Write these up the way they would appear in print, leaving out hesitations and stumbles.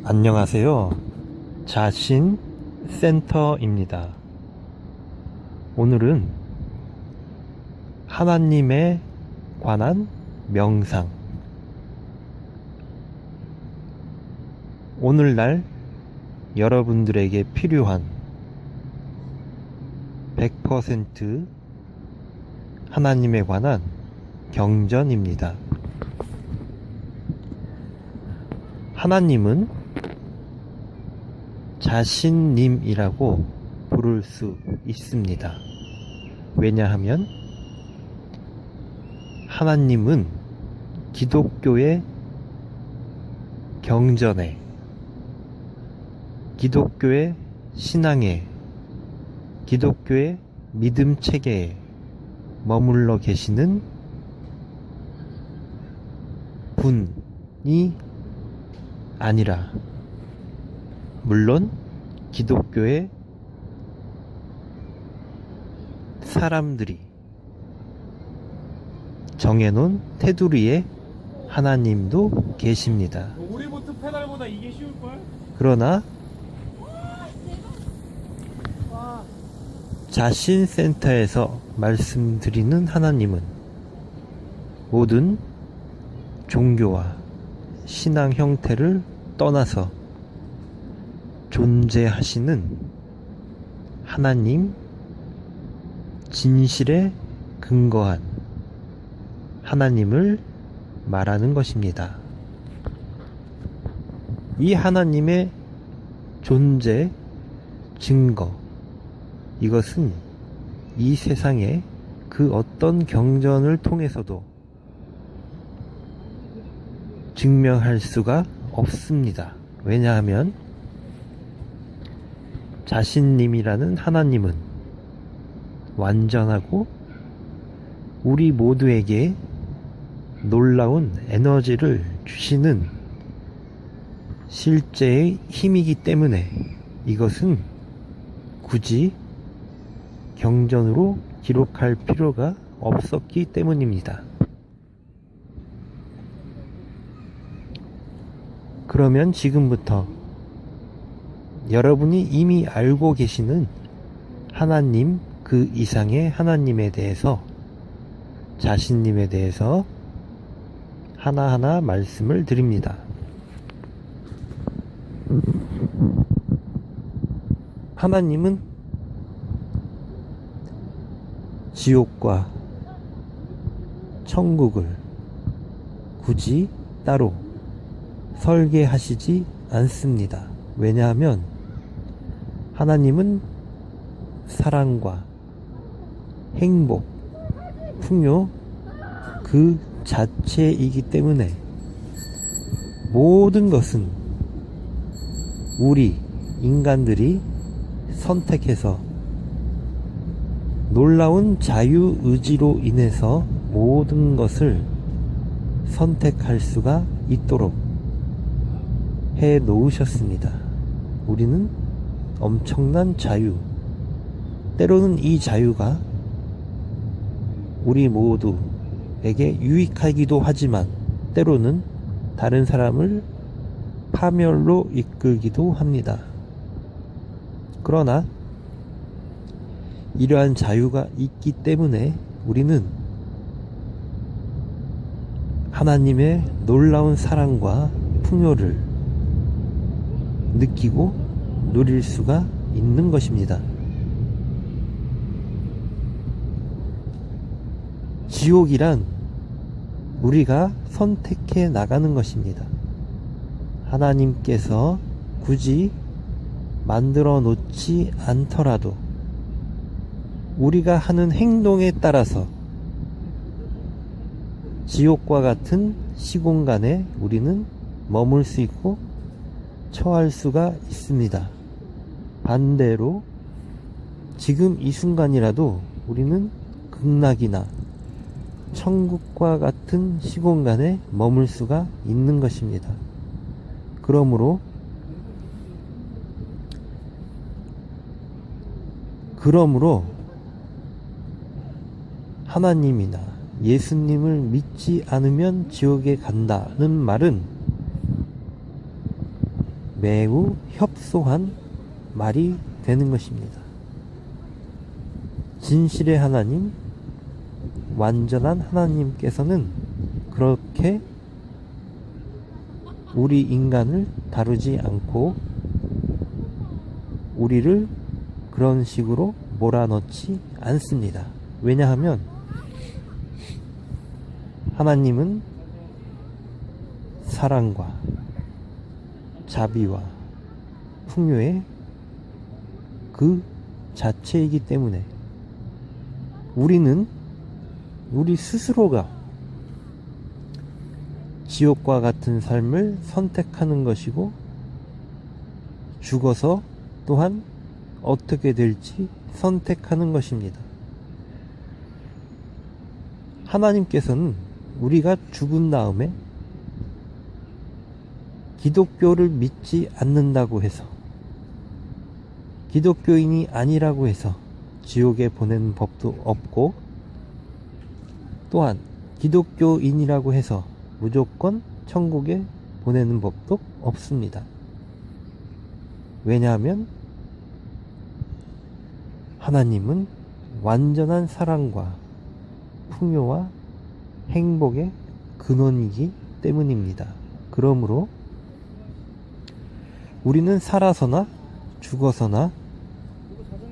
안녕하세요. 자신센터입니다. 오늘은 하나님에 관한 명상, 오늘날 여러분들에게 필요한 100% 하나님에 관한 경전입니다. 하나님은 자신님이라고 부를 수 있습니다. 왜냐하면 하나님은 기독교의 경전에, 기독교의 신앙에, 기독교의 믿음 체계에 머물러 계시는 분이 아니라, 물론 기독교의 사람들이 정해놓은 테두리에 하나님도 계십니다. 오리보트 페달보다 이게 쉬울걸? 그러나 자신센터에서 말씀드리는 하나님은 모든 종교와 신앙 형태를 떠나서 존재하시는 하나님, 진실에 근거한 하나님을 말하는 것입니다. 이 하나님의 존재 증거, 이것은 이 세상의 그 어떤 경전을 통해서도 증명할 수가 없습니다. 왜냐하면 자신님이라는 하나님은 완전하고 우리 모두에게 놀라운 에너지를 주시는 실제의 힘이기 때문에 이것은 굳이 경전으로 기록할 필요가 없었기 때문입니다. 그러면 지금부터 여러분이 이미 알고 계시는 하나님, 그 이상의 하나님에 대해서, 자신님에 대해서 하나하나 말씀을 드립니다. 하나님은 지옥과 천국을 굳이 따로 설계하시지 않습니다. 왜냐하면 하나님은 사랑과 행복, 풍요 그 자체이기 때문에 모든 것은 우리 인간들이 선택해서 놀라운 자유의지로 인해서 모든 것을 선택할 수가 있도록 해 놓으셨습니다. 우리는 엄청난 자유, 때로는 이 자유가 우리 모두에게 유익하기도 하지만 때로는 다른 사람을 파멸로 이끌기도 합니다. 그러나 이러한 자유가 있기 때문에 우리는 하나님의 놀라운 사랑과 풍요를 느끼고 누릴 수가 있는 것입니다. 지옥이란 우리가 선택해 나가는 것입니다. 하나님께서 굳이 만들어 놓지 않더라도 우리가 하는 행동에 따라서 지옥과 같은 시공간에 우리는 머물 수 있고 처할 수가 있습니다. 반대로 지금 이 순간이라도 우리는 극락이나 천국과 같은 시공간에 머물 수가 있는 것입니다. 그러므로 하나님이나 예수님을 믿지 않으면 지옥에 간다는 말은 매우 협소한 말이 되는 것입니다. 진실의 하나님, 완전한 하나님께서는 그렇게 우리 인간을 다루지 않고 우리를 그런 식으로 몰아넣지 않습니다. 왜냐하면 하나님은 사랑과 자비와 풍요의 그 자체이기 때문에 우리는 우리 스스로가 지옥과 같은 삶을 선택하는 것이고 죽어서 또한 어떻게 될지 선택하는 것입니다. 하나님께서는 우리가 죽은 다음에 기독교를 믿지 않는다고 해서, 기독교인이 아니라고 해서 지옥에 보내는 법도 없고, 또한 기독교인이라고 해서 무조건 천국에 보내는 법도 없습니다. 왜냐하면 하나님은 완전한 사랑과 풍요와 행복의 근원이기 때문입니다. 그러므로 우리는 살아서나 죽어서나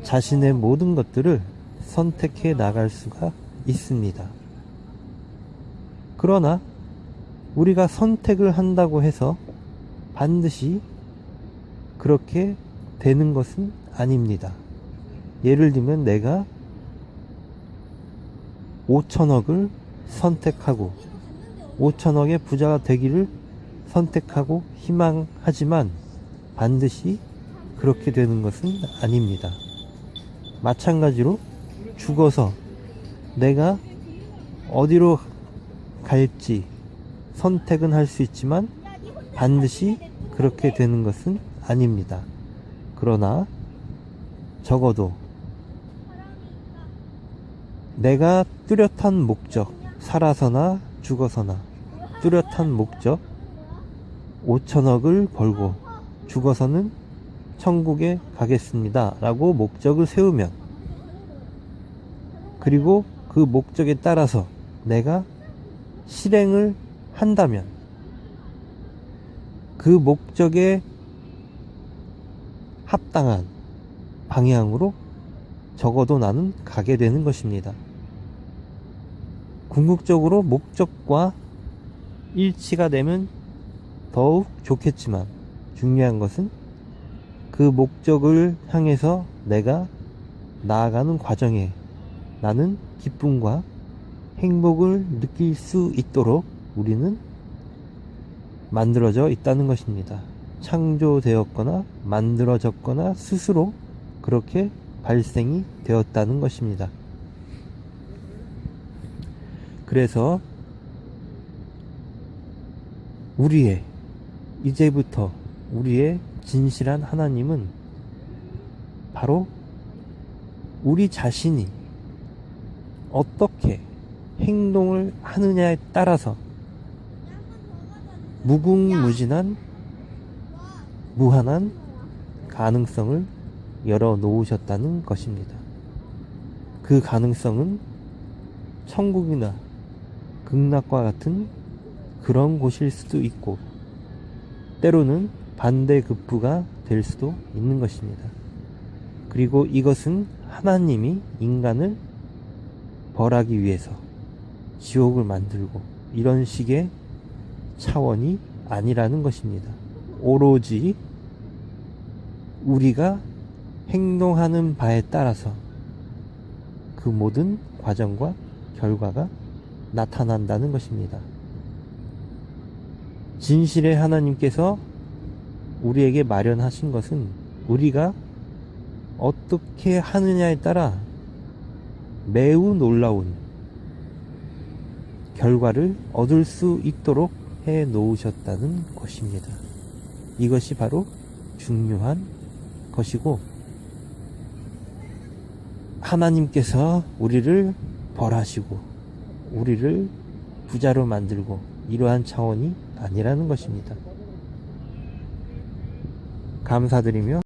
자신의 모든 것들을 선택해 나갈 수가 있습니다. 그러나 우리가 선택을 한다고 해서 반드시 그렇게 되는 것은 아닙니다. 예를 들면 내가 5천억을 선택하고 5천억의 부자가 되기를 선택하고 희망하지만 반드시 그렇게 되는 것은 아닙니다. 마찬가지로 죽어서 내가 어디로 갈지 선택은 할 수 있지만 반드시 그렇게 되는 것은 아닙니다. 그러나 적어도 내가 뚜렷한 목적, 살아서나 죽어서나 뚜렷한 목적, 5천억을 벌고 죽어서는 천국에 가겠습니다 라고 목적을 세우면, 그리고 그 목적에 따라서 내가 실행을 한다면 그 목적에 합당한 방향으로 적어도 나는 가게 되는 것입니다. 궁극적으로 목적과 일치가 되면 더욱 좋겠지만 중요한 것은 그 목적을 향해서 내가 나아가는 과정에 나는 기쁨과 행복을 느낄 수 있도록 우리는 만들어져 있다는 것입니다. 창조되었거나 만들어졌거나 스스로 그렇게 발생이 되었다는 것입니다. 그래서 이제부터 우리의 진실한 하나님은 바로 우리 자신이 어떻게 행동을 하느냐에 따라서 무궁무진한 무한한 가능성을 열어 놓으셨다는 것입니다. 그 가능성은 천국이나 극락과 같은 그런 곳일 수도 있고 때로는 반대급부가 될 수도 있는 것입니다. 그리고 이것은 하나님이 인간을 벌하기 위해서 지옥을 만들고 이런 식의 차원이 아니라는 것입니다. 오로지 우리가 행동하는 바에 따라서 그 모든 과정과 결과가 나타난다는 것입니다. 진실의 하나님께서 우리에게 마련하신 것은 우리가 어떻게 하느냐에 따라 매우 놀라운 결과를 얻을 수 있도록 해 놓으셨다는 것입니다. 이것이 바로 중요한 것이고, 하나님께서 우리를 벌하시고 우리를 부자로 만들고 이러한 차원이 아니라는 것입니다. 감사드리며